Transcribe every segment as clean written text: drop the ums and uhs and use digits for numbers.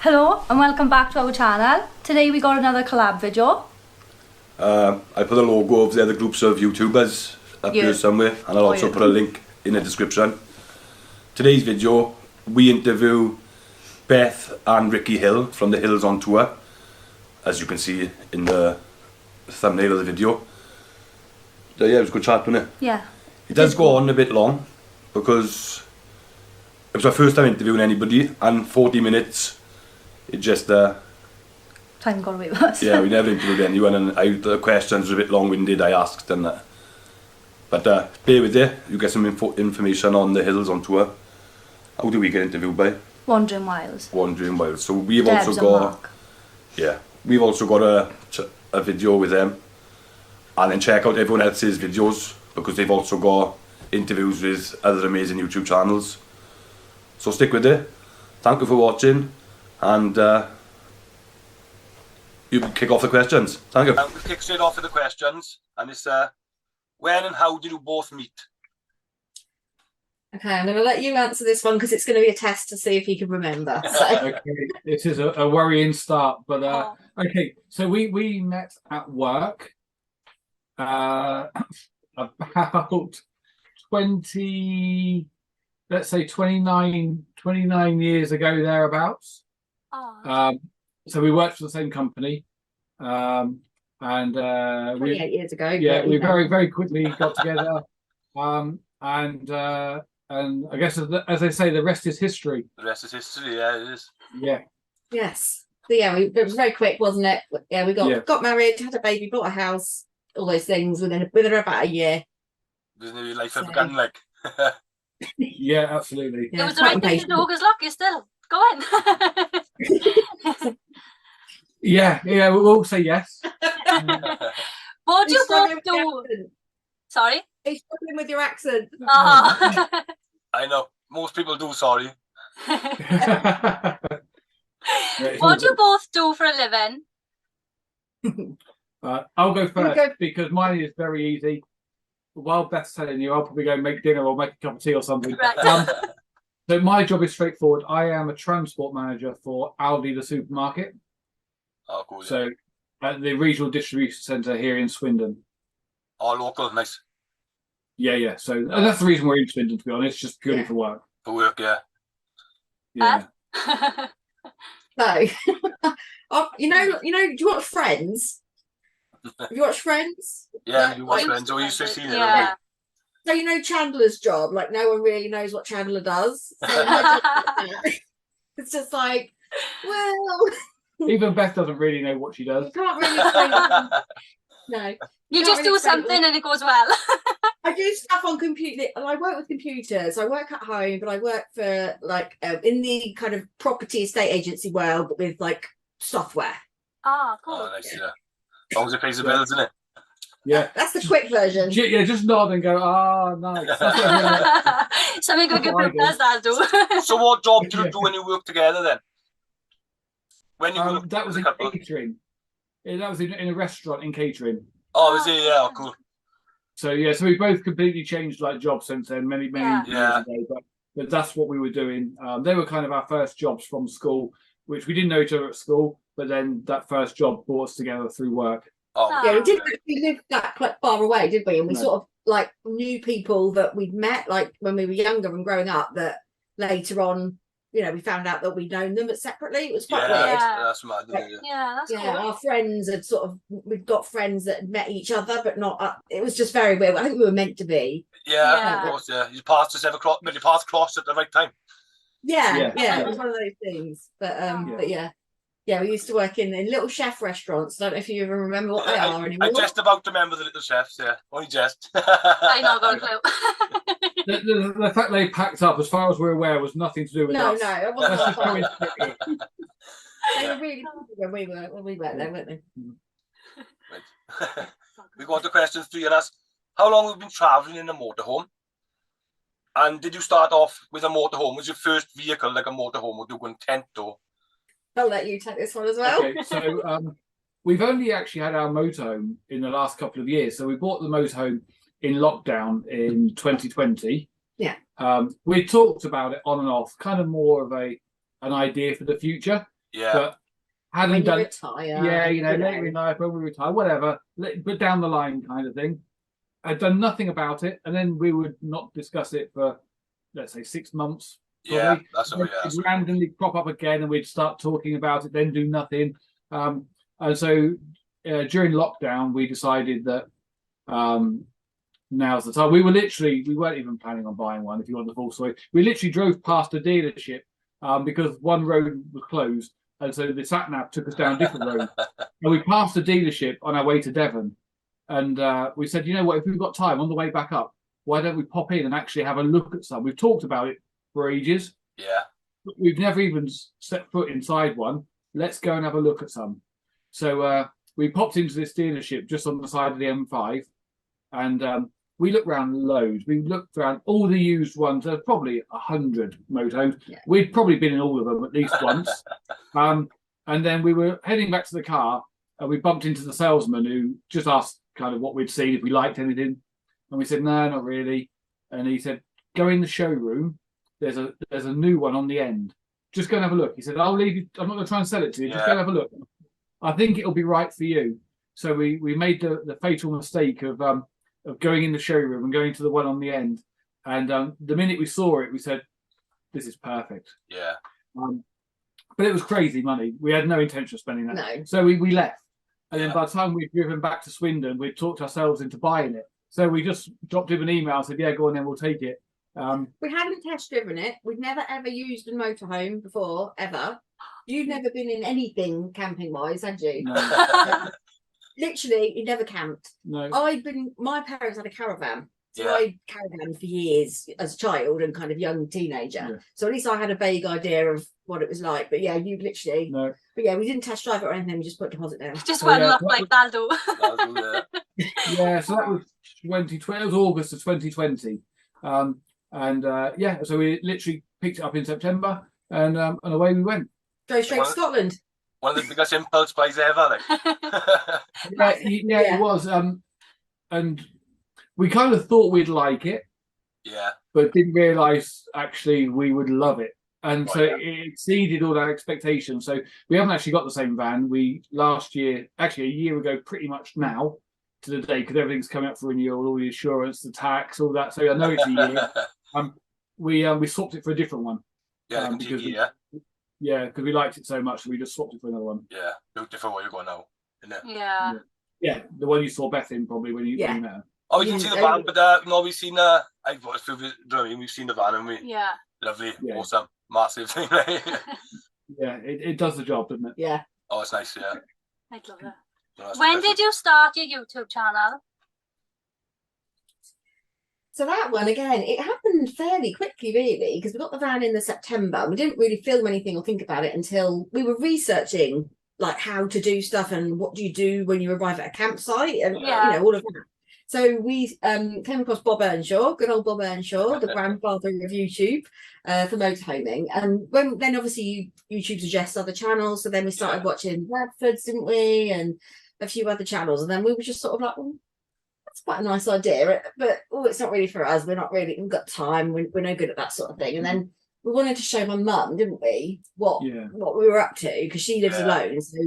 Hello and welcome back to our channel. Today we got another collab video. I put a logo of the other groups of YouTubers up here somewhere, and I'll also put a link in the description. Today's video, we interview Beth and Ricky Hill from the Hills on Tour, as you can see in the thumbnail of the video. So yeah, it was a good chat, wasn't it? Yeah. It does go on a bit long because it was our first time interviewing anybody, and 40 minutes, it just Time got away with us. yeah, we never interviewed anyone, and the questions were a bit long-winded, I asked, and but bear with you, you get some information on the Hills on Tour. How do we get interviewed by? Wandering Wilds. Wandering Wilds. So we've Debs also and got Mark. yeah, we've also got a video with them, and then check out everyone else's videos because they've also got interviews with other amazing YouTube channels. So stick with it. Thank you for watching, and you can kick off the questions. Thank you. We'll kick straight off with the questions, and it's when and how did you both meet? Okay, I'm going to let you answer this one because it's going to be a test to see if you can remember. So. Okay, this is a worrying start, but okay. So we met at work about 29 years ago, thereabouts. So we worked for the same company, and 28 years ago. Yeah, we very quickly got together, and I guess as they say, the rest is history. The rest is history. Yeah, it is. Yeah. Yes. So yeah, it was very quick, wasn't it? Yeah, we got married, had a baby, bought a house, all those things within about a year. Isn't it life ever begun like? Yeah, absolutely. It was the right thing to do because look, you're still going. Yeah, we'll say yes. What do you both do? Sorry? He's struggling with your accent. Oh. I know. Most people do, sorry. What do you both do for a living? I'll go first because mine is very easy. While Beth's telling you, I'll probably go make dinner or make a cup of tea or something. Right. So my job is straightforward. I am a transport manager for Aldi, the supermarket. Oh, cool. Yeah. So at the regional distribution centre here in Swindon. Oh, local, nice. Yeah. So that's the reason we're in Swindon, to be honest, just purely for work. For work, yeah. Yeah. So, you know, do you watch Friends? Have you watched Friends? Yeah, you watch Friends. Oh, you used to see it. Yeah. So you know Chandler's job, like no one really knows what Chandler does. So it's just like, well, Even Beth doesn't really know what she does. you can't really say no. You just do something and it goes well. I do stuff on computer. I work with computers. I work at home, but I work for like in the kind of property estate agency world, but with like software. Oh, cool. Oh, nice, yeah. As long as it pays the bills, isn't it? Yeah. That's the quick version. Yeah, just nod and go, nice. Something good group does that do. So what job do you do when you work together then? When you work that was as a in couple? catering. That was in a restaurant in catering. Oh, is it? Yeah, cool. So so we both completely changed like jobs since then, many years ago. But that's what we were doing. They were kind of our first jobs from school, which we didn't know each other at school, but then that first job brought us together through work. Oh, Yeah, we didn't actually live that quite far away, did we? And we sort of like knew people that we'd met like when we were younger and growing up that later on, you know, we found out that we'd known them separately. It was quite weird. that's mad. Yeah, that's cool. Our friends had we'd got friends that had met each other, but not. It was just very weird. I think we were meant to be. Yeah, of course. Yeah, your paths just ever crossed, but your paths crossed at the right time. Yeah. It was one of those things. But we used to work in little chef restaurants. I don't know if you even remember what they are anymore. I'm just about to remember the little chefs. Yeah, only just. I know, got a clue. The fact they packed up, as far as we're aware, was nothing to do with us. No, it wasn't. That's just coincidence. They were really busy when we went there, weren't they? Right. We got the questions to you and ask, how long have you been travelling in a motorhome? And did you start off with a motorhome? Was your first vehicle like a motorhome, or do you go in tent or? I'll let you take this one as well. Okay, so we've only actually had our motorhome in the last couple of years. So we bought the motorhome in lockdown in 2020. Yeah. We talked about it on and off, kind of more of a an idea for the future. Yeah. But hadn't When you done retire, yeah, later in life when we retire, whatever, but down the line kind of thing. I'd done nothing about it, and then we would not discuss it for, let's say, 6 months. Probably. Yeah, that's what It'd randomly crop up again, and we'd start talking about it, then do nothing. And so during lockdown, we decided that now's the time. We weren't even planning on buying one. If you want the full story, we literally drove past a dealership because one road was closed, and so the sat nav took us down a different road. And we passed a dealership on our way to Devon, and we said, you know what? If we've got time on the way back up, why don't we pop in and actually have a look at some? We've talked about it for ages. Yeah. But we've never even set foot inside one. Let's go and have a look at some. So we popped into this dealership just on the side of the M5, and we looked around loads. We looked around all the used ones. There's probably 100 motos. Yeah. We'd probably been in all of them at least once. And then we were heading back to the car, and we bumped into the salesman who just asked kind of what we'd seen, if we liked anything. And we said, no, not really. And he said, go in the showroom. There's a new one on the end. Just go and have a look. He said, I'll leave you. I'm not going to try and sell it to you. Just go and have a look. I think it'll be right for you. So we made the fatal mistake of going in the showroom and going to the one on the end. And the minute we saw it, we said, this is perfect. Yeah. But it was crazy money. We had no intention of spending that. No. So we left. And then by the time we'd driven back to Swindon, we'd talked ourselves into buying it. So we just dropped him an email and said, yeah, go on then, we'll take it. We hadn't test driven it. We'd never ever used a motorhome before, ever. You've never been in anything camping wise, had you? No. Literally, you never camped. No. My parents had a caravan. So Yeah. I caravan for years as a child and kind of young teenager. Yeah. So at least I had a vague idea of what it was like. But yeah, you literally. No. But yeah, we didn't test drive it or anything. We just put a deposit down. Just went yeah, up like Baldo. Yeah, so that was 2020. It was August of 2020. So we literally picked it up in September, and away we went. Go straight to Scotland. One of the biggest impulse buys ever. Like. It was. And we kind of thought we'd like it. Yeah. But didn't realise actually we would love it. And so it exceeded all our expectations. So we haven't actually got the same van. We last year, actually a year ago, pretty much now to the day, because everything's coming up for renewal, all the insurance, the tax, all that. So I know it's a year. We swapped it for a different one. Yeah, because we liked it so much, so we just swapped it for another one. Yeah, look different where you're going now, isn't it? Yeah. Yeah, the one you saw Beth in probably when you met her. Oh, we didn't see the van, but no, we've seen I've watched through. Do you know what I mean? We've seen the van, and lovely, awesome, massive thing. Yeah, it does the job, doesn't it? Yeah. Oh, it's nice. Yeah. I'd love that. No, When did you start your YouTube channel? So that one, again, it happened fairly quickly, really, because we got the van in the September. We didn't really film anything or think about it until we were researching, like, how to do stuff and what do you do when you arrive at a campsite and, all of that. So we came across Bob Earnshaw, good old Bob Earnshaw, the grandfather of YouTube for motorhoming. And then obviously YouTube suggests other channels. So then we started watching Bradford's, didn't we? And a few other channels. And then we were just sort of like, well, that's quite a nice idea. But, it's not really for us. We've got time. We're no good at that sort of thing. And then we wanted to show my mum, didn't we, what we were up to, because she lives alone. So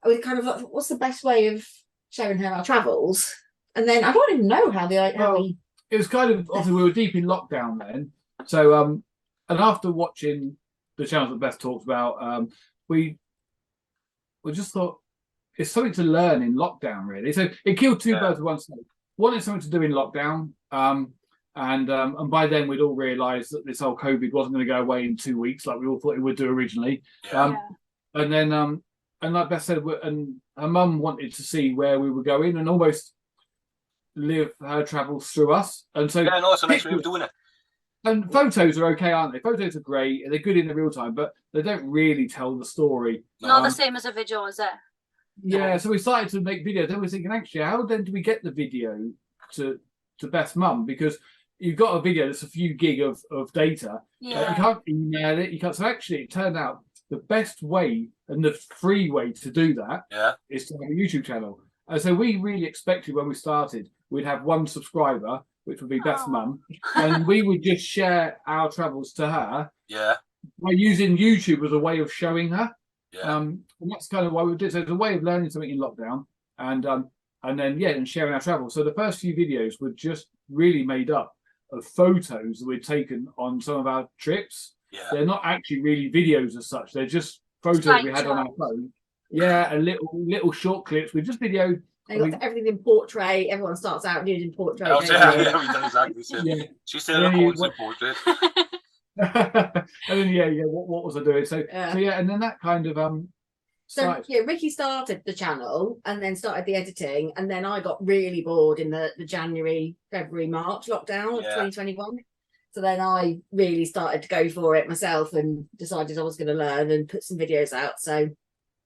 we kind of like, what's the best way of showing her our travels? And then I don't even know how we. It was kind of, obviously we were deep in lockdown then. So and after watching the channels that Beth talked about, we just thought it's something to learn in lockdown, really. So it killed two birds with one stone. One is something to do in lockdown, and by then we'd all realised that this whole COVID wasn't going to go away in 2 weeks like we all thought it would do originally. And then and like Beth said, and her mum wanted to see where we were going and almost live her travels through us. And so it's a nice way of doing it. And photos are okay, aren't they? Photos are great, they're good in the real time, but they don't really tell the story. Not the same as a video, is it? Yeah, so we started to make videos. Then we're thinking, actually, how then do we get the video to Beth's mum? Because you've got a video that's a few gig of data. You can't email it. You can't. So actually, it turned out the best way and the free way to do that is to have a YouTube channel. And so we really expected when we started, we'd have one subscriber, which would be Beth's mum, and we would just share our travels to her. Yeah. by using YouTube as a way of showing her. Yeah. And that's kind of why we did. So it's a way of learning something in lockdown, and then and sharing our travel. So the first few videos were just really made up of photos that we'd taken on some of our trips. Yeah. They're not actually really videos as such. They're just photos we had on our phone. Yeah, and little short clips. We just videoed. They got everything in portrait. Everyone starts out nude in portrait. Oh, yeah, we done exactly the same. Yeah. She still records in portrait. And then what was I doing? So and then that kind of Ricky started the channel and then started the editing, and then I got really bored in the January, February, March lockdown of 2021. So then I really started to go for it myself and decided I was going to learn and put some videos out. So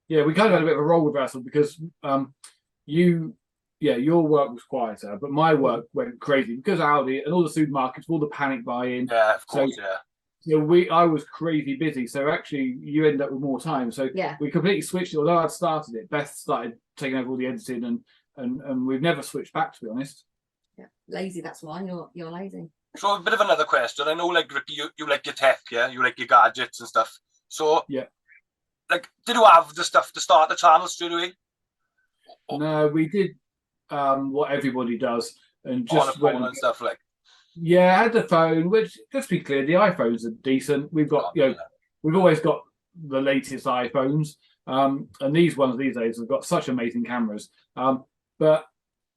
yeah, we kind of had a bit of a role reversal because your work was quieter, but my work went crazy because Aldi and all the supermarkets, all the panic buying. Yeah, of course, I was crazy busy, so actually you end up with more time. So we completely switched it. Although I'd started it, Beth started taking over all the editing, and we've never switched back, to be honest. Yeah, lazy. That's why you're lazy. So a bit of another question. I know, like Ricky, you like your tech, you like your gadgets and stuff. So like, did you have the stuff to start the channel straight away? No, we did what everybody does, and just on a phone and stuff like. Yeah, I had the phone, which, just to be clear, the iPhones are decent. We've got, we've always got the latest iPhones, and these ones these days have got such amazing cameras. But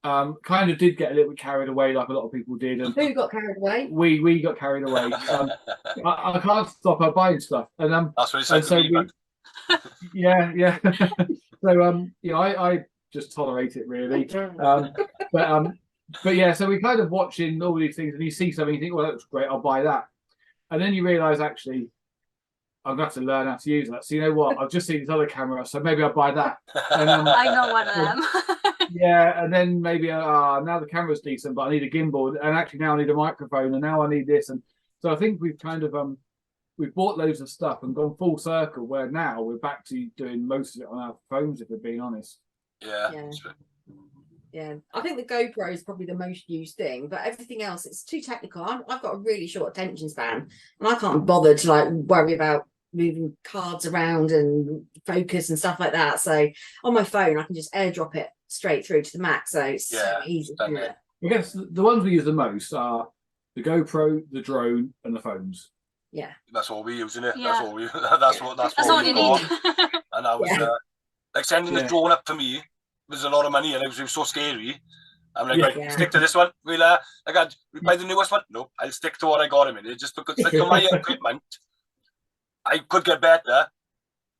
kind of did get a little bit carried away, like a lot of people did. And who got carried away? We got carried away. I can't stop her buying stuff, and that's what he said to me. Yeah. So I just tolerate it really. But yeah, so we kind of watching all these things, and you see something, you think, well, that looks great, I'll buy that. And then you realise, actually, I'm going to have to learn how to use that. So you know what? I've just seen this other camera, so maybe I'll buy that. And, I know one of them. Yeah, and then maybe, now the camera's decent, but I need a gimbal, and actually now I need a microphone, and now I need this. And so I think we've kind of, we've bought loads of stuff and gone full circle, where now we're back to doing most of it on our phones, if we're being honest. Yeah, I think the GoPro is probably the most used thing, but everything else, it's too technical. I've got a really short attention span, and I can't bother to like worry about moving cards around and focus and stuff like that. So on my phone, I can just airdrop it straight through to the Mac. So it's so easy to do it. I guess the ones we use the most are the GoPro, the drone, and the phones. Yeah, that's all we use, isn't it? Yeah. That's all we. That's all you need. And I was like sending the drone up for me. Was a lot of money, and it was so scary. I'm like, right, stick to this one. We buy the newest one. No, I'll stick to what I got him in. Just because, like, for my equipment, I could get better,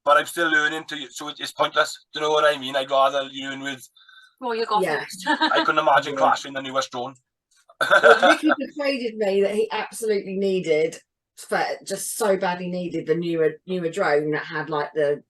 but I'm still learning so it's pointless. Do you know what I mean? I'd rather learn with. Well, you got first. I couldn't imagine crashing the newest drone. Well, Ricky persuaded me that he absolutely needed, just so badly needed, the newer drone that had like the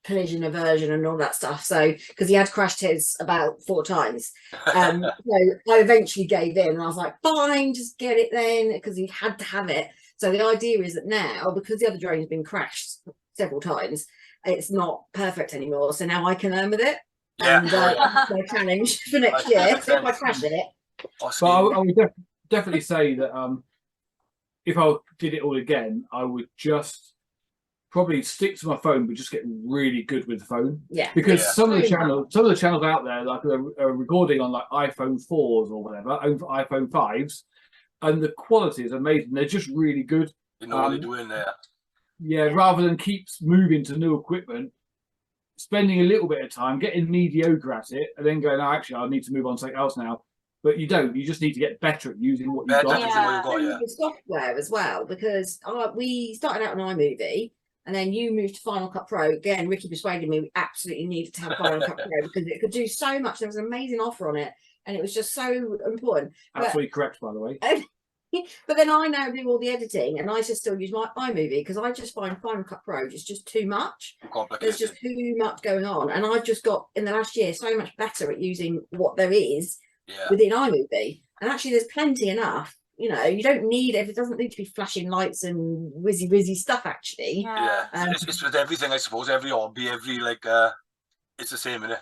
collision aversion and all that stuff. So because he had crashed his about 4 times, so I eventually gave in, and I was like, fine, just get it then, because he had to have it. So the idea is that now, because the other drone has been crashed several times, it's not perfect anymore. So now I can learn with it. And that's my challenge for next year. So if I crash it, but I would definitely say that if I did it all again, I would just probably stick to my phone, but just get really good with the phone. Yeah. Because some of the channels out there, like, are recording on like iPhone 4s or whatever, iPhone 5s, and the quality is amazing. They're just really good. You know what they're doing there. Yeah, rather than keep moving to new equipment, spending a little bit of time getting mediocre at it, and then going, actually, I need to move on to something else now. But you don't. You just need to get better at using what you've got. The software as well, because we started out on iMovie, and then you moved to Final Cut Pro. Again, Ricky persuaded me we absolutely needed to have Final Cut Pro because it could do so much. There was an amazing offer on it, and it was just so important. Absolutely correct, by the way. But then I now do all the editing, and I just still use my iMovie because I just find Final Cut Pro is just too much. There's just too much going on, and I've just got in the last year so much better at using what there is within iMovie. And actually, there's plenty enough. You know, you don't need it doesn't need to be flashing lights and whizzy stuff. Actually, it's with everything, I suppose. Every hobby, every it's the same, isn't it?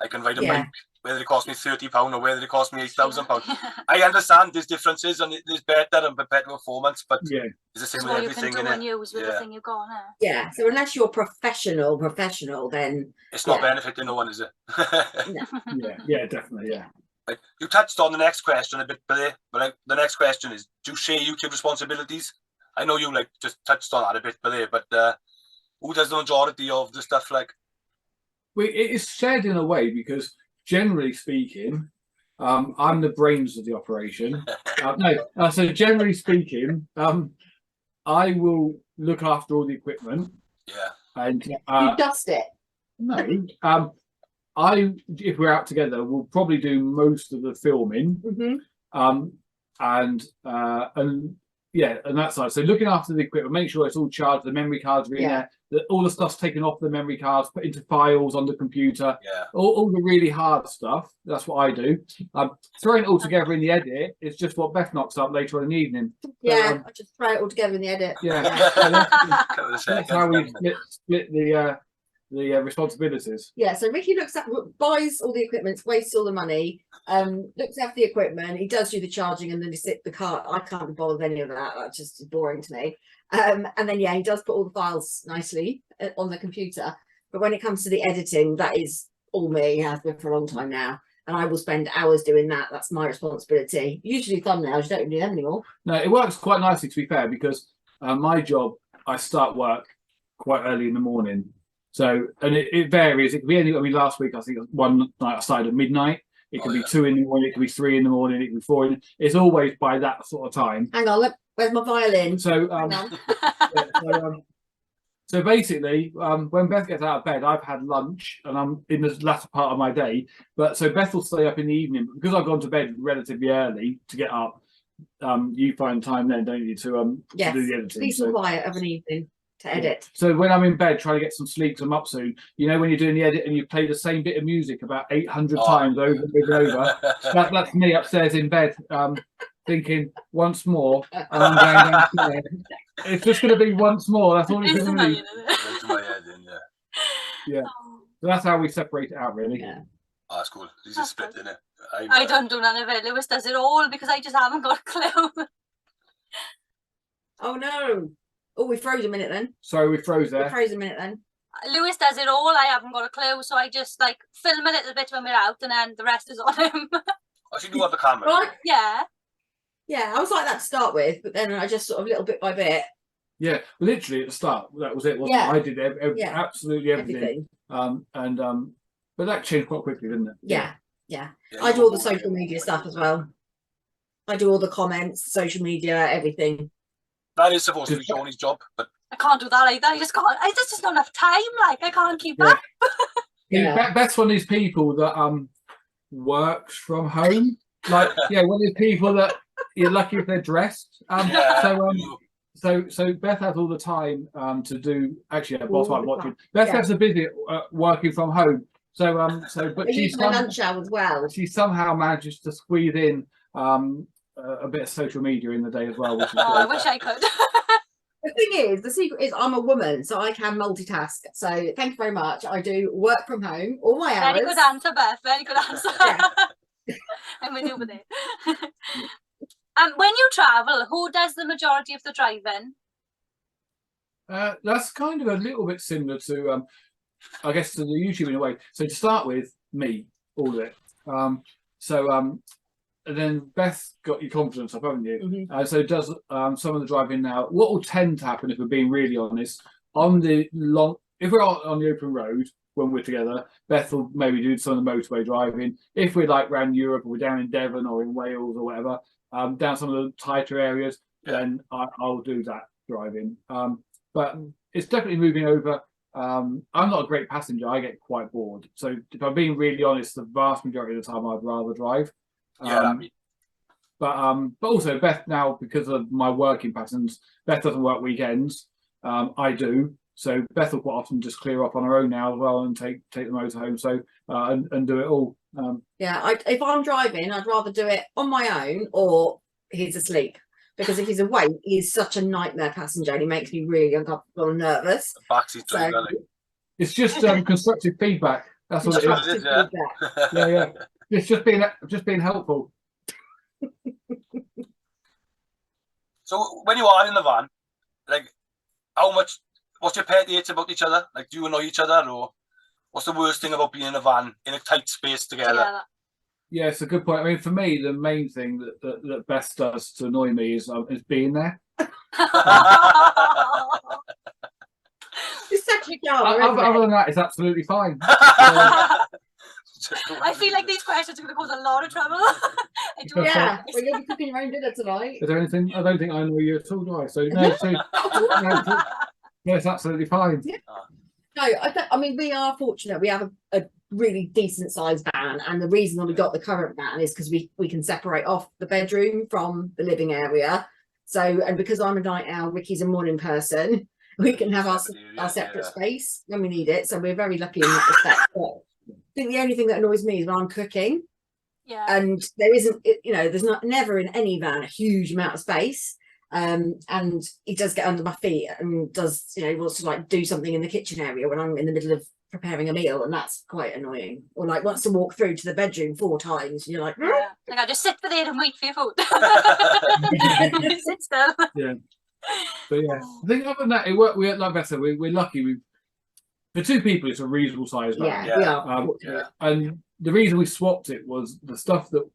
I can ride a Yeah. bike, whether it costs me £30 or whether it costs me £8,000. I understand there's differences and there's better and better performance, but Yeah. it's the same It's with what you can everything, do and innit? use with the thing you've got, innit? Yeah. So unless you're professional, then It's not benefiting no one, is it? Yeah, definitely, yeah. Right. You touched on the next question a bit there, but the next question is, do you share YouTube responsibilities? I know you like just touched on that a bit there, but who does the majority of the stuff like? It is shared in a way because generally speaking, I'm the brains of the operation. So generally speaking, I will look after all the equipment. Yeah. And you dust it. no, if we're out together, we'll probably do most of the filming. And that side. So looking after the equipment, make sure it's all charged, the memory cards are in there, that all the stuff's taken off the memory cards, put into files on the computer. Yeah. All the really hard stuff. That's what I do. Throwing it all together in the edit is just what Beth knocks up later on in the evening. Yeah, I just throw it all together in the edit. Yeah. That's how we split the responsibilities. Yeah, so Ricky buys all the equipment, wastes all the money, looks after the equipment, he does do the charging and then he sit the car. I can't be bothered with any of that. That's just boring to me. And then he does put all the files nicely on the computer. But when it comes to the editing, that is all me, has been for a long time now. And I will spend hours doing that. That's my responsibility. Usually thumbnails, you don't do them anymore. No, it works quite nicely, to be fair, because my job, I start work quite early in the morning. So, and it varies. It could be last week, I think one night I started at midnight. It could be 2 in the morning, it could be 3 in the morning, it could be 4 in. It's always by that sort of time. Hang on, where's my violin? So, so basically, when Beth gets out of bed, I've had lunch and I'm in the latter part of my day. But so Beth will stay up in the evening because I've gone to bed relatively early to get up. You find time then, don't you, to do the editing? Peace and quiet of an evening to edit. So when I'm in bed trying to get some sleep, because I'm up soon, you know, when you're doing the edit and you play the same bit of music about 800 times over and over, that's me upstairs in bed, thinking once more, and I'm going downstairs. It's just going to be once more. That's all it's going to be. Yeah. So that's how we separate it out, really. Yeah. Oh, that's cool. He's a split, isn't it? I don't do none of it. Lewis does it all because I just haven't got a clue. Oh no. Oh, we froze a minute then. So we froze there. We froze a minute then. Lewis does it all. I haven't got a clue, so I just like film a little bit when we're out, and then the rest is on him. Oh, so you do have the camera? Right. Yeah. Yeah, I was like that to start with, but then I just sort of little bit by bit. Yeah, literally at the start, that was it, wasn't it? I did absolutely everything. But that changed quite quickly, didn't it? Yeah. I do all the social media stuff as well. I do all the comments, social media, everything. That is supposed to be Shawnee's job, but I can't do that either. I just can't. There's just not enough time. Like I can't keep up. Beth's one of these people that works from home. Like one of these people that you're lucky if they're dressed. So Beth has all the time to do. Actually, boss might watching. Beth has a busy working from home. But she's my lunch hour as well. She somehow manages to squeeze in a bit of social media in the day as well. Which is I wish I could. The thing is, the secret is I'm a woman, so I can multitask. So thank you very much. I do work from home all my hours. Very good answer, Beth. Very good answer. I'm with you with it. When you travel, who does the majority of the driving? That's kind of a little bit similar to, I guess, to the YouTube in a way. So to start with, me, all of it. And then Beth got your confidence up, haven't you? So does some of the driving now. What will tend to happen, if we're being really honest, if we're on the open road when we're together, Beth will maybe do some of the motorway driving. If we're like around Europe or we're down in Devon or in Wales or whatever, down some of the tighter areas, then I'll do that driving. But it's definitely moving over. I'm not a great passenger. I get quite bored. So if I'm being really honest, the vast majority of the time I'd rather drive. But also Beth now, because of my working patterns, Beth doesn't work weekends. I do. So Beth will quite often just clear off on her own now as well and take the motor home. So and do it all. If I'm driving, I'd rather do it on my own or he's asleep. Because if he's awake, he's such a nightmare passenger and he makes me really uncomfortable and nervous. Backseat driver. It's just constructive feedback. That's what it is. Yeah. Yeah. It's just being helpful. So when you are in the van, like, what's your pet hates about each other? Like, do you annoy each other, or what's the worst thing about being in a van in a tight space together? Yeah, it's a good point. I mean, for me, the main thing that Beth does to annoy me is being there. It's such a jar, Other than that, it's absolutely fine. I feel like these questions are going to cause a lot of trouble. Yeah, well, you'll be cooking your own dinner tonight. Is there anything? I don't think I annoy you at all, do I? So no, it's absolutely fine. Yeah. No, I mean, we are fortunate. We have a really decent sized van, and the reason that we got the current van is because we can separate off the bedroom from the living area. So, and because I'm a night owl, Ricky's a morning person, we can have our separate space when we need it. So we're very lucky in that respect. But I think the only thing that annoys me is when I'm cooking. Yeah. And there isn't, there's never in any van a huge amount of space. And he does get under my feet and does, wants to like do something in the kitchen area when I'm in the middle of preparing a meal, and that's quite annoying. Or like wants to walk through to the bedroom 4 times, and you're like, yeah. Like, I just sit there and wait for your food. Sit still. Yeah. But yeah, I think other than that, like I said, we're lucky. For 2 people, it's a reasonable size van. yeah, we are. And the reason we swapped it was the stuff that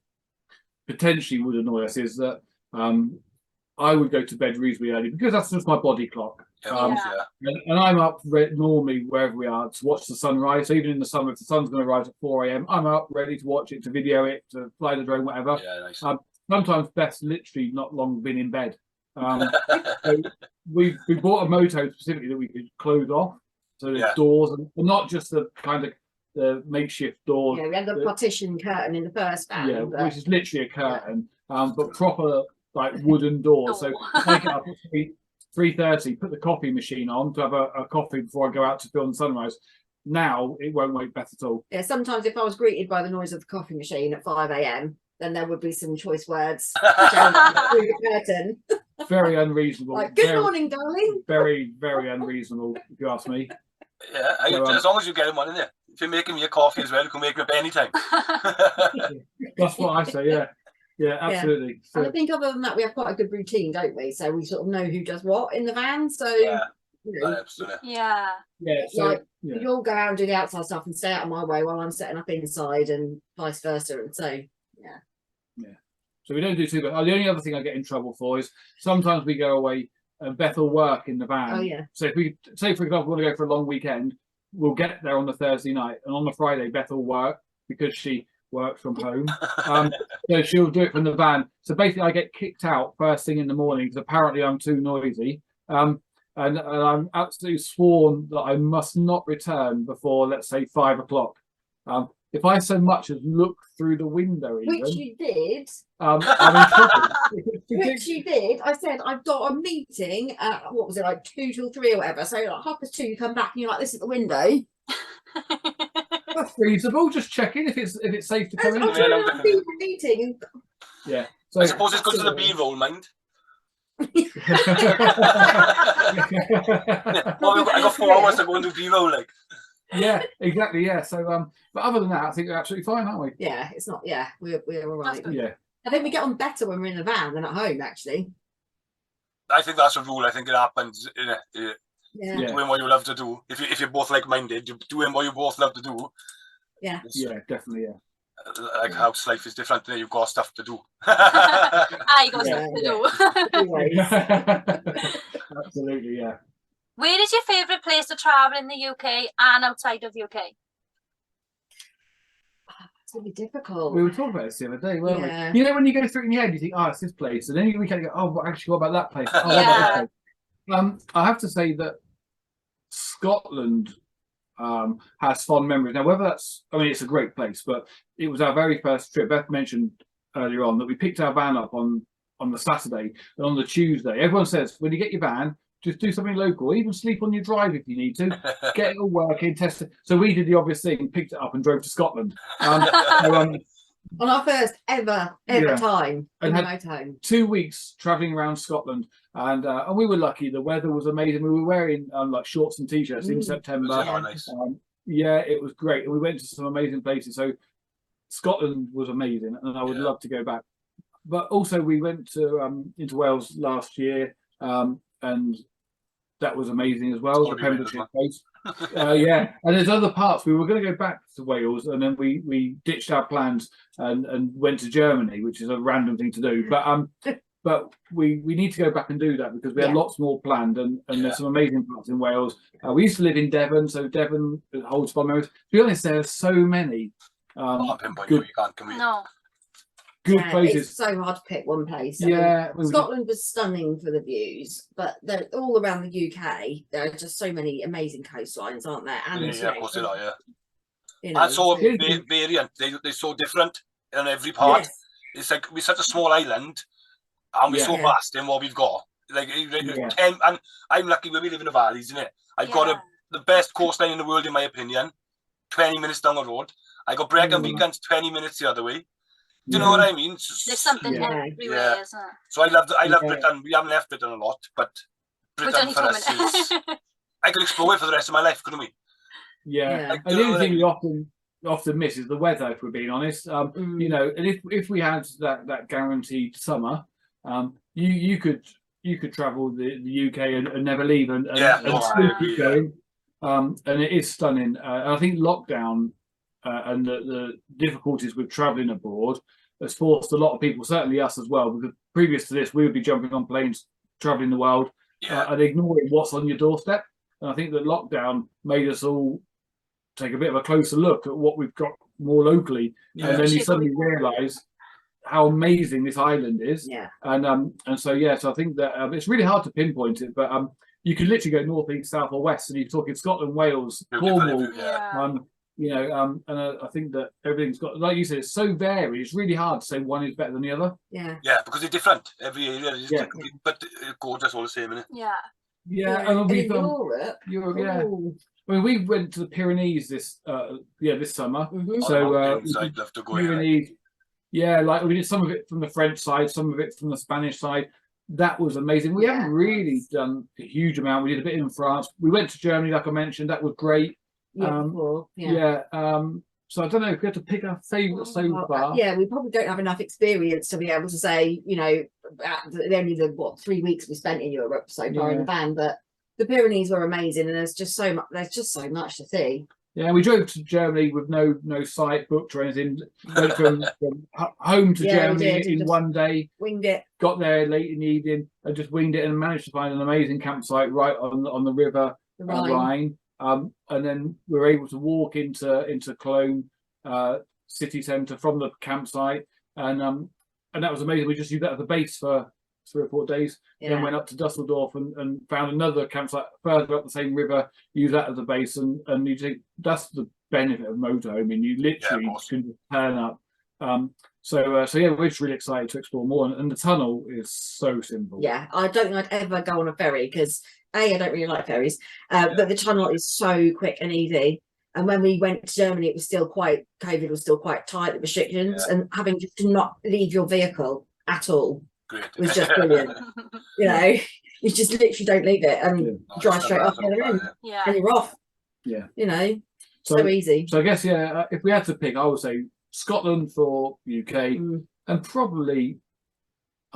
potentially would annoy us is that I would go to bed reasonably early because that's just my body clock. And I'm up normally wherever we are to watch the sunrise. So even in the summer, if the sun's going to rise at 4 a.m, I'm up ready to watch it, to video it, to fly the drone, whatever. Yeah, nice. Sometimes Beth's literally not long been in bed. So we bought a moto specifically that we could close off, so the doors, and not just the kind of the makeshift doors. Yeah, we had the partition curtain in the first van. Yeah, which is literally a curtain, but proper like wooden doors. So take it up at 3:30, put the coffee machine on to have a coffee before I go out to film the sunrise. Now it won't wake Beth at all. Yeah, sometimes if I was greeted by the noise of the coffee machine at 5 a.m, then there would be some choice words through the curtain. Very unreasonable. Like, good morning, darling. Very, very unreasonable, if you ask me. Yeah, as long as you get him on in there. If you're making me a coffee as well, you can make me up anytime. That's what I say, yeah. Yeah, absolutely. Yeah. So, and I think other than that, we have quite a good routine, don't we? So we sort of know who does what in the van. So, absolutely. Yeah. Yeah, so, like, you'll go out and do the outside stuff and stay out of my way while I'm setting up inside, and vice versa. And so, yeah. So we don't do too bad. The only other thing I get in trouble for is sometimes we go away and Beth will work in the van. Oh, yeah. So if we say, for example, we want to go for a long weekend, we'll get there on the Thursday night, and on the Friday Beth will work because she works from home. So she'll do it from the van. So basically I get kicked out first thing in the morning because apparently I'm too noisy. And I'm absolutely sworn that I must not return before, let's say, 5 o'clock. If I so much as look through the window, even, which you did, I'm in trouble. which you did. I said I've got a meeting at, what was it, like 2 till 3 or whatever. So like 2:30, you come back and you're like, this at the window. That's reasonable. Just checking if it's safe to come in. I'm trying to be a meeting. Yeah. So I suppose it's good for the B-roll, mind. I got 4 hours to go and do B-roll, like. Yeah, exactly. Yeah. So, but other than that, I think we're absolutely fine, aren't we? Yeah, it's not. Yeah, we're all right. Yeah. I think we get on better when we're in the van than at home, actually. I think that's a rule. I think it happens. Yeah. Doing what you love to do. If you're both like-minded, you're doing what you both love to do. Yeah. Yeah, definitely. Yeah. Like house life is different. You've got stuff to do. You got stuff to do. Absolutely, yeah. Where is your favourite place to travel in the UK and outside of UK? It's really difficult. We were talking about this the other day, weren't we? You know, when you go through it in your head, you think, oh, it's this place. And then you kind of go, oh, but actually, what about that place? Oh, what about this place? I have to say that Scotland has fond memories. Now, whether that's, I mean, it's a great place, but it was our very first trip. Beth mentioned earlier on that we picked our van up on the Saturday, and on the Tuesday, everyone says, when you get your van, just do something local, even sleep on your drive if you need to, get it all working, test it. So we did the obvious thing, picked it up and drove to Scotland. On our first ever time in the motorhome. 2 weeks travelling around Scotland, and we were lucky. The weather was amazing. We were wearing like shorts and t-shirts in September. Yeah, it was great. And we went to some amazing places. So Scotland was amazing, and I would love to go back. But also we went to into Wales last year, and that was amazing as well. The Pembrokeshire place. Yeah, and there's other parts. We were going to go back to Wales, and then we ditched our plans and went to Germany, which is a random thing to do. But we need to go back and do that because we had lots more planned, and there's some amazing parts in Wales. We used to live in Devon, so Devon holds fond memories. To be honest, there are so many good places. It's so hard to pick one place. Yeah, Scotland was stunning for the views, but they're all around the UK. There are just so many amazing coastlines, aren't there? And of course they are. Yeah, you know, and so variant. They're so different in every part. Yes. It's like we're such a small island, and we're so vast in what we've got. Like 10, and I'm lucky when we live in the valleys, isn't it? I've got the best coastline in the world, in my opinion. 20 minutes down the road. I got Brecon Beacons 20 minutes the other way. Do you know what I mean? There's something everywhere, isn't there? So I love Britain. We haven't left Britain a lot, but Britain for us is. I could explore it for the rest of my life, couldn't we? Yeah. And the only thing we often miss is the weather, if we're being honest. You know, and if we had that guaranteed summer, you could travel the UK and never leave and still keep going. And it is stunning. And I think lockdown and the difficulties with travelling abroad has forced a lot of people, certainly us as well, because previous to this, we would be jumping on planes, travelling the world, and ignoring what's on your doorstep. And I think that lockdown made us all take a bit of a closer look at what we've got more locally, and then you suddenly realise how amazing this island is. And so I think that it's really hard to pinpoint it, but you could literally go north, east, south, or west, and you're talking Scotland, Wales, Cornwall. You know, and I think that everything's got, like you said, it's so varied. It's really hard to say one is better than the other. Yeah, because they're different. Every area is different, but gorgeous all the same, isn't it? And in Europe, I mean, we went to the Pyrenees this summer. So I'd love to go. Pyrenees, like we did some of it from the French side, some of it from the Spanish side. That was amazing. We haven't really done a huge amount. We did a bit in France. We went to Germany, like I mentioned. That was great. So I don't know if we had to pick our favourite so far. We probably don't have enough experience to be able to say, you know, only the 3 weeks we spent in Europe so far in the van, but the Pyrenees were amazing, and there's just so much to see. Yeah, we drove to Germany with no site booked or anything. Went from home to Germany in one day. Winged it. Got there late in the evening and just winged it, and managed to find an amazing campsite right on the river, the Rhine. And then we were able to walk into Cologne city centre from the campsite, and that was amazing. We just used that as a base for 3 or 4 days. Then went up to Dusseldorf and found another campsite further up the same river. Use that as a base, and you think that's the benefit of motorhome. I mean, you literally can just turn up. So we're just really excited to explore more, and the tunnel is so simple. I don't think I'd ever go on a ferry because I don't really like ferries, but the tunnel is so quick and easy. And when we went to Germany, it was still COVID was still quite tight, the restrictions, and having just to not leave your vehicle at all was just brilliant. You know, you just literally don't leave it and drive straight off the other end, and you're off. You know, so easy. So I guess if we had to pick, I would say Scotland for UK, and I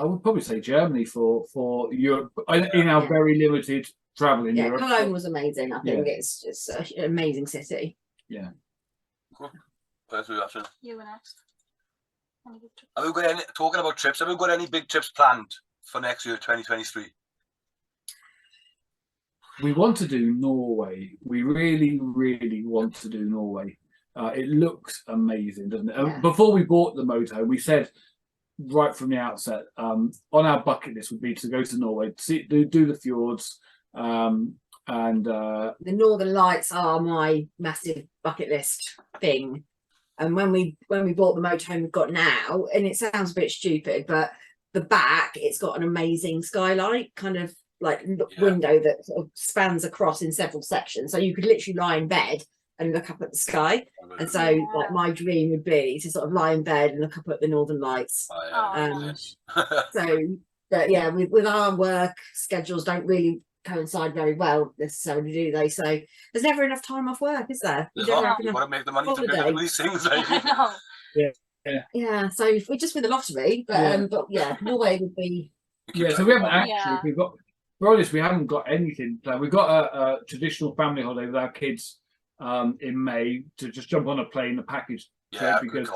would probably say Germany for Europe in our very limited travel in Europe. Cologne was amazing. I think it's just an amazing city. Cool. Where's the option? You were next. Have we got talking about trips? Have we got any big trips planned for next year, 2023? We want to do Norway. We really, really want to do Norway. It looks amazing, doesn't it? Before we bought the motorhome, we said right from the outset, on our bucket list would be to go to Norway, do the fjords, and the Northern Lights are my massive bucket list thing. And when we bought the motorhome we've got now, and it sounds a bit stupid, but the back, it's got an amazing skylight kind of like window that sort of spans across in several sections, so you could literally lie in bed and look up at the sky. And so like my dream would be to sort of lie in bed and look up at the Northern Lights. Oh, so but with our work schedules don't really coincide very well necessarily, do they? So there's never enough time off work, is there? You've enough got to make the money holiday. to do these things. Like. I know. Yeah, so if we just win the lottery, but yeah, Norway would be. Yeah, so we haven't actually. Yeah. We've got. For honest, we haven't got anything planned. We've got a traditional family holiday with our kids in May to just jump on a plane, a package trip, because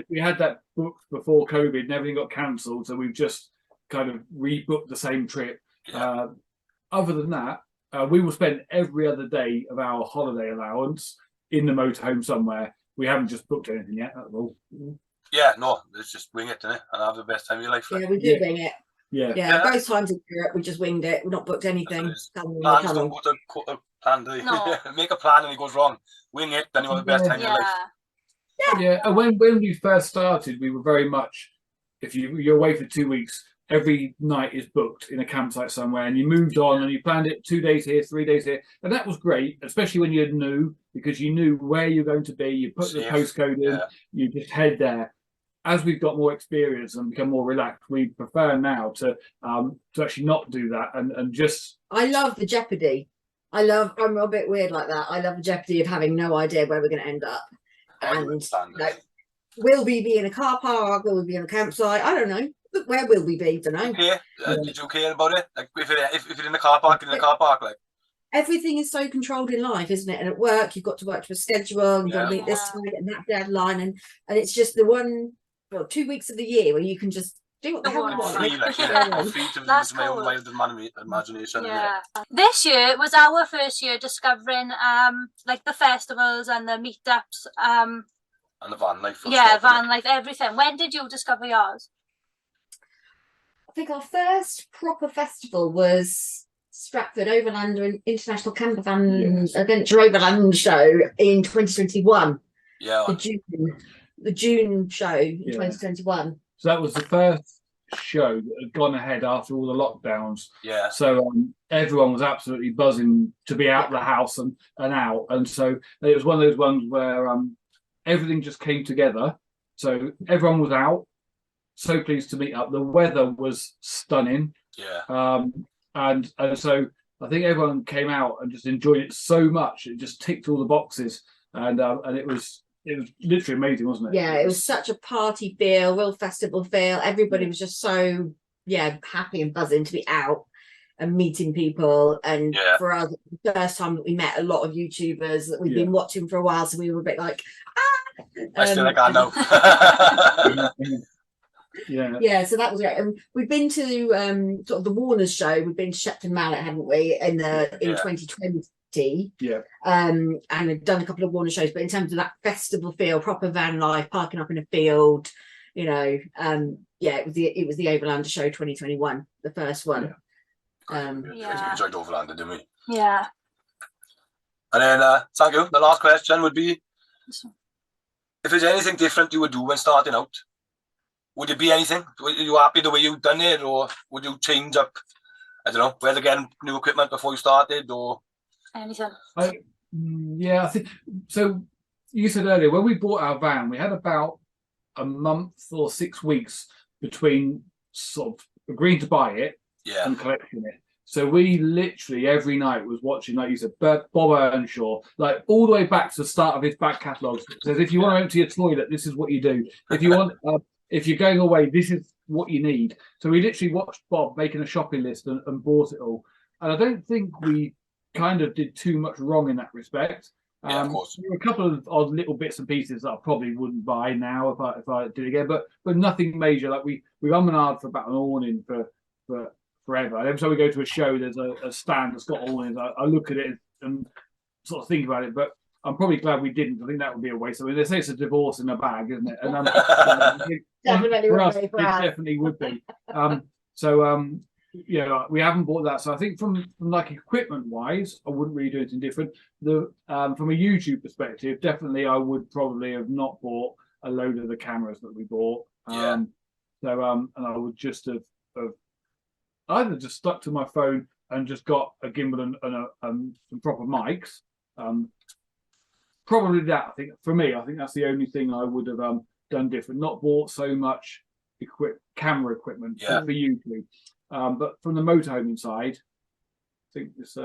we had that booked before COVID and everything got cancelled, so we've just kind of rebooked the same trip. Yeah. Other than that, we will spend every other day of our holiday allowance in the motorhome somewhere. We haven't just booked anything yet. That's all. Yeah, no, it's just wing it, innit? And have the best time of your life. Like. Yeah, we did wing it. Yeah. Both times in Europe, we just winged it. We've not booked anything. Plans don't go to plan, do they? No. Make a plan and it goes wrong. Wing it, then you have the best time of your life. Yeah, and when we first started, we were very much, if you're away for 2 weeks, every night is booked in a campsite somewhere, and you moved on and you planned it 2 days here, 3 days here, and that was great, especially when you're new, because you knew where you're going to be. You put the postcode in, you just head there. As we've got more experience and become more relaxed, we prefer now to actually not do that and just. I love the jeopardy. I'm a bit weird like that. I love the jeopardy of having no idea where we're going to end up. And will we be in a car park? Will we be in a campsite? I don't know. Where will we be? Don't know. Did you care about it? Like if you're in the car park, like. Everything is so controlled in life, isn't it? And at work, you've got to work to a schedule. And you've got to meet this time and that deadline, and it's just the 2 weeks of the year where you can just do what the hell you want. Free to use my own wild imagination. Yeah. This year was our first year discovering like the festivals and the meetups. And the van life. Van life, everything. When did you discover yours? I think our first proper festival was Stratford Overland International Camper Van Adventure Overland Show in 2021. Yeah. The June show in 2021. So that was the first show that had gone ahead after all the lockdowns. Yeah. So everyone was absolutely buzzing to be out of the house and out. And so it was one of those ones where everything just came together. So everyone was out. So pleased to meet up. The weather was stunning. Yeah. And so I think everyone came out and just enjoyed it so much. It just ticked all the boxes. And it was literally amazing, wasn't it? Yeah, it was such a party feel, real festival feel. Everybody was just so happy and buzzing to be out and meeting people. And for us, the first time that we met a lot of YouTubers that we've been watching for a while, so we were a bit like, I still like I know. Yeah, so that was great. And we've been to sort of the Warner's show. We've been to Shepton Mallet, haven't we, in 2020. And I've done a couple of Warner shows, but in terms of that festival feel, proper van life, parking up in a field, it was the Overlander show 2021, the first one. We enjoyed Overlander, didn't we? Yeah. And then thank you. The last question would be, if there's anything different you would do when starting out, would it be anything? Were you happy the way you've done it, or would you change up, I don't know, whether getting new equipment before you started, or anything? I think so. You said earlier when we bought our van, we had about a month or 6 weeks between sort of agreeing to buy it and collecting it. So we literally every night was watching, like you said, Bob Earnshaw, like all the way back to the start of his back catalogue. Says if you want to empty a toilet, this is what you do. If you want, if you're going away, this is what you need. So we literally watched Bob making a shopping list and bought it all. And I don't think we kind of did too much wrong in that respect. Of course. There were a couple of odd little bits and pieces that I probably wouldn't buy now if I did it again, but nothing major. Like we and ahhed for about an awning for forever. And every time we go to a show, there's a stand that's got awnings. I look at it and sort of think about it, but I'm probably glad we didn't. I think that would be a waste. I mean, they say it's a divorce in a bag, isn't it? And Definitely for us, it definitely would be. We haven't bought that. So I think from like equipment wise, I wouldn't really do anything different. From a YouTube perspective, definitely I would probably have not bought a load of the cameras that we bought. And I would just have either just stuck to my phone and just got a gimbal and some proper mics. Probably that. I think for me, I think that's the only thing I would have done different. Not bought so much camera equipment for YouTube. But from the motorhoming side, think it's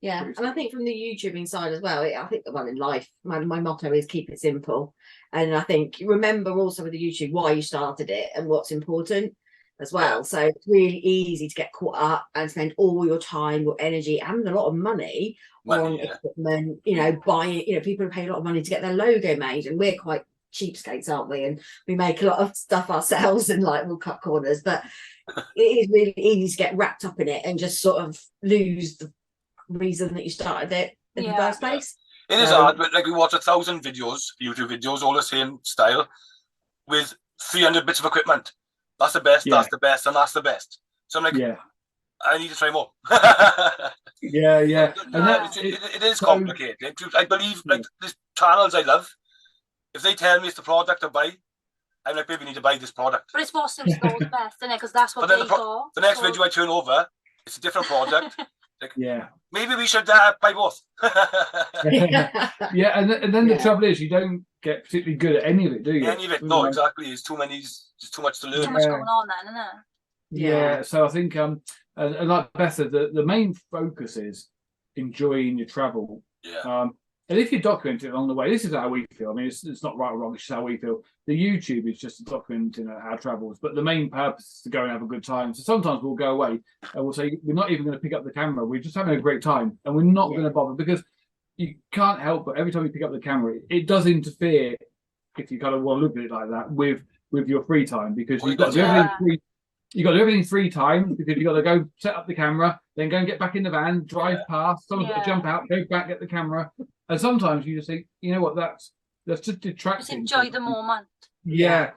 Yeah, and I think from the YouTubing side as well, I think, well, in life, my motto is keep it simple. And I think remember also with the YouTube why you started it and what's important as well. So it's really easy to get caught up and spend all your time, your energy, and a lot of money on equipment, you know, buying, you know, people pay a lot of money to get their logo made, and we're quite cheapskates, aren't we? And we make a lot of stuff ourselves and like we'll cut corners, but it is really easy to get wrapped up in it and just sort of lose the reason that you started it in the first place. It is hard, but like we watch 1,000 videos, YouTube videos, all the same style, with 300 bits of equipment. That's the best, that's the best, and that's the best. So I'm like, I need to try more. And it is complicated. I believe, like, these channels I love, if they tell me it's the product to buy, I'm like, baby, you need to buy this product. But it's what suits those best, isn't it? Because that's what they got. The next video I turn over, it's a different product. Like, maybe we should buy both. And then the trouble is you don't get particularly good at any of it, do you? Any of it, no, exactly. It's too many, just too much to learn. Too much going on then, isn't it? Yeah, so I think and like Beth said, the main focus is enjoying your travel. And if you document it along the way, this is how we feel. I mean, it's not right or wrong, it's just how we feel. The YouTube is just documenting our travels, but the main purpose is to go and have a good time. So sometimes we'll go away and we'll say, we're not even going to pick up the camera. We're just having a great time and we're not going to bother, because you can't help but every time you pick up the camera, it does interfere, if you kind of want to look at it like that, with your free time, because you've got to do everything free. You've got to do everything 3 times, because you've got to go set up the camera, then go and get back in the van, drive past, someone's got to jump out, go back, get the camera. And sometimes you just think, you know what, that's just detracting. Just enjoy the moment. And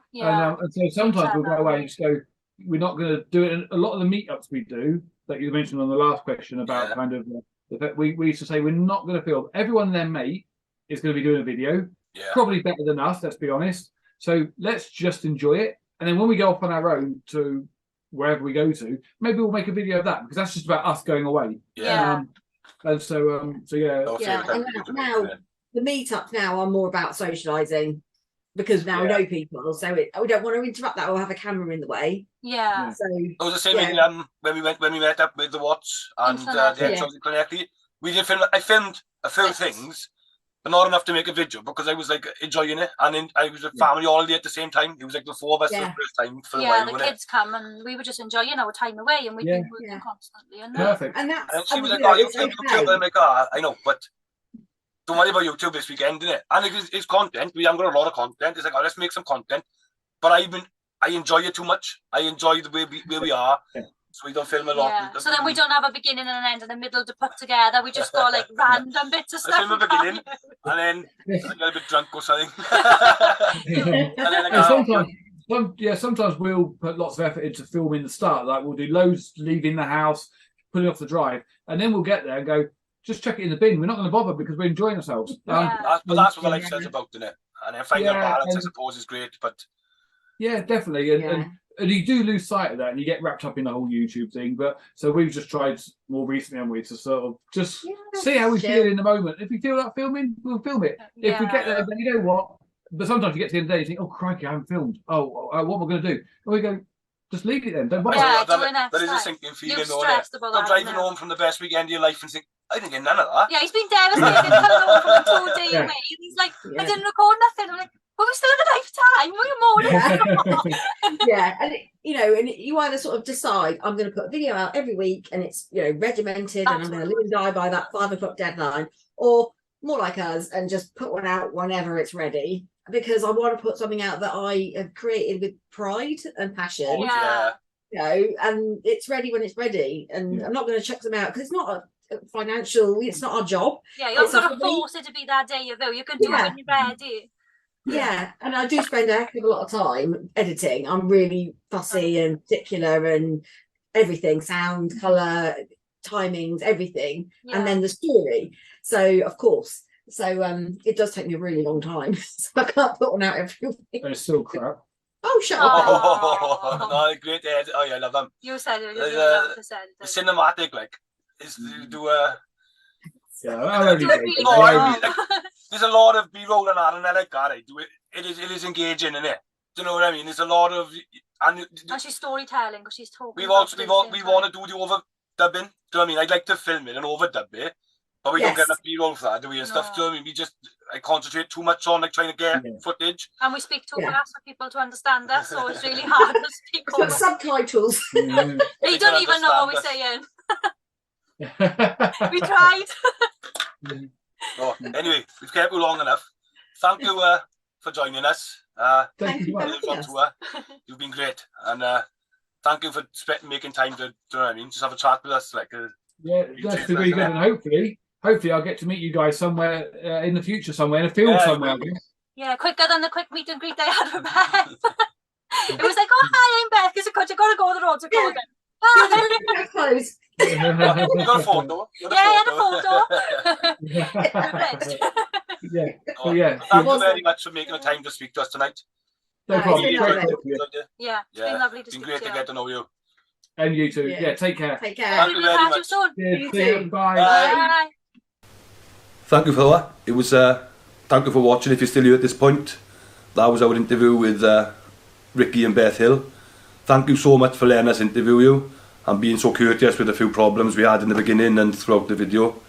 so sometimes we'll go away and just go, we're not going to do it. And a lot of the meetups we do, that you mentioned on the last question about kind of, we used to say we're not going to film. Everyone and their mate is going to be doing a video, probably better than us, let's be honest. So let's just enjoy it. And then when we go off on our own to wherever we go to, maybe we'll make a video of that, because that's just about us going away. And so and now the meetups now are more about socializing, because now we know people, so we don't want to interrupt that or have a camera in the way. So it was the same thing when we met up with the Watts and the episodes correctly. We did film. I filmed a few things, but not enough to make a video, because I was like enjoying it, and then I was with family all day at the same time. It was like the 4 of us for the first time for a while. The kids come and we were just enjoying our time away, and we've been working constantly. And perfect. And that's, and she was like, "Oh, YouTube." I'm like, "Ah, I know, but don't worry about YouTube this weekend, innit?" And it's content. We haven't got a lot of content. It's like, "Oh, let's make some content." But I enjoy it too much. I enjoy the way we are. So we don't film a lot. So then we don't have a beginning and an end in the middle to put together. We just got like random bits of stuff. I film a beginning, and then I get a bit drunk or something. Sometimes we'll put lots of effort into filming the start. Like we'll do loads leaving the house, putting off the drive, and then we'll get there and go, just chuck it in the bin. We're not going to bother because we're enjoying ourselves. But that's what life says about, isn't it? And then finding a balance, I suppose, is great. But definitely. And you do lose sight of that, and you get wrapped up in the whole YouTube thing. But so we've just tried more recently, haven't we, to sort of just see how we feel in the moment. If we feel like filming, we'll film it. If we get there, then you know what? But sometimes you get to the end of the day, you think, "Oh crikey, I haven't filmed. Oh, what am I going to do?" And we go, "Just leave it then. Don't bother." That is a sinking feeling, though. Not driving home from the best weekend of your life and think, "I didn't get none of that." Yeah, he's been devastated coming home from a tour day away. He's like, "I didn't record nothing." I'm like, "Well, we still have a nice time. We're morning." And you either sort of decide, I'm going to put a video out every week, and it's regimented, and I'm going to live and die by that 5 o'clock deadline, or more like us and just put one out whenever it's ready, because I want to put something out that I have created with pride and passion. And it's ready when it's ready, and I'm not going to chuck them out because it's not it's not our job. You're not going to force it to be that day, though. You can do it when you're ready. And I do spend a heck of a lot of time editing. I'm really fussy and particular, and everything, sound, colour, timings, everything, and then the story. So of course, it does take me a really long time. So I can't put one out every week. And it's still crap. Oh, shut up! No, great edit. Oh yeah, I love them. You said it. The cinematic, like, is to do a. There's a lot of B-roll and that, and I like that. It is engaging, isn't it? Do you know what I mean? There's a lot of and she's storytelling because she's talking. We want to do the dubbing. Do you know what I mean? I'd like to film it and overdub it, but we don't get Yes. enough B-roll for that, do we, and stuff. Do you know what I mean? I concentrate too much on like trying to get footage. And we speak too Yeah. fast for people to understand us, so it's really hard to speak It's got over. subtitles. Yeah. They don't even know what we're saying. We tried. Oh, anyway, we've kept you long enough. Thank you for joining us. Thank you very much. Yes. You've been great, and thank you for making time to, do you know what I mean? Just have a chat with us, like. Yeah, that's really good, and hopefully I'll get to meet you guys somewhere in the future, somewhere in a field somewhere. I guess. Yeah, quicker than the quick meet and greet I had with Beth. It was like, oh, hi, I'm Beth. Because I got to go on the road to Gordon. Yeah, clothes. You got a photo. Yeah, I had a photo. Privileged. Yeah, Oh, yeah. Thank you very much for making the time to speak to us tonight. No problem. it's Great been talking to you. Yeah, it's been lovely to It's been speak great to to you. get to know you. And you too. Yeah. Yeah, take care. Take care. Thank you We'll very catch you much. soon. Yeah, You see you. too. Bye. Bye. Thank you for that. It was thank you for watching. If you're still here at this point, that was our interview with Ricky and Beth Hill. Thank you so much for letting us interview you and being so courteous with a few problems we had in the beginning and throughout the video.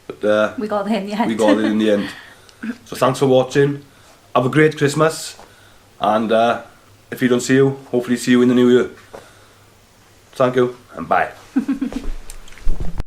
But We got there in the end. we got it in the end. So thanks for watching. Have a great Christmas, and if we don't see you, hopefully see you in the new year. Thank you and bye.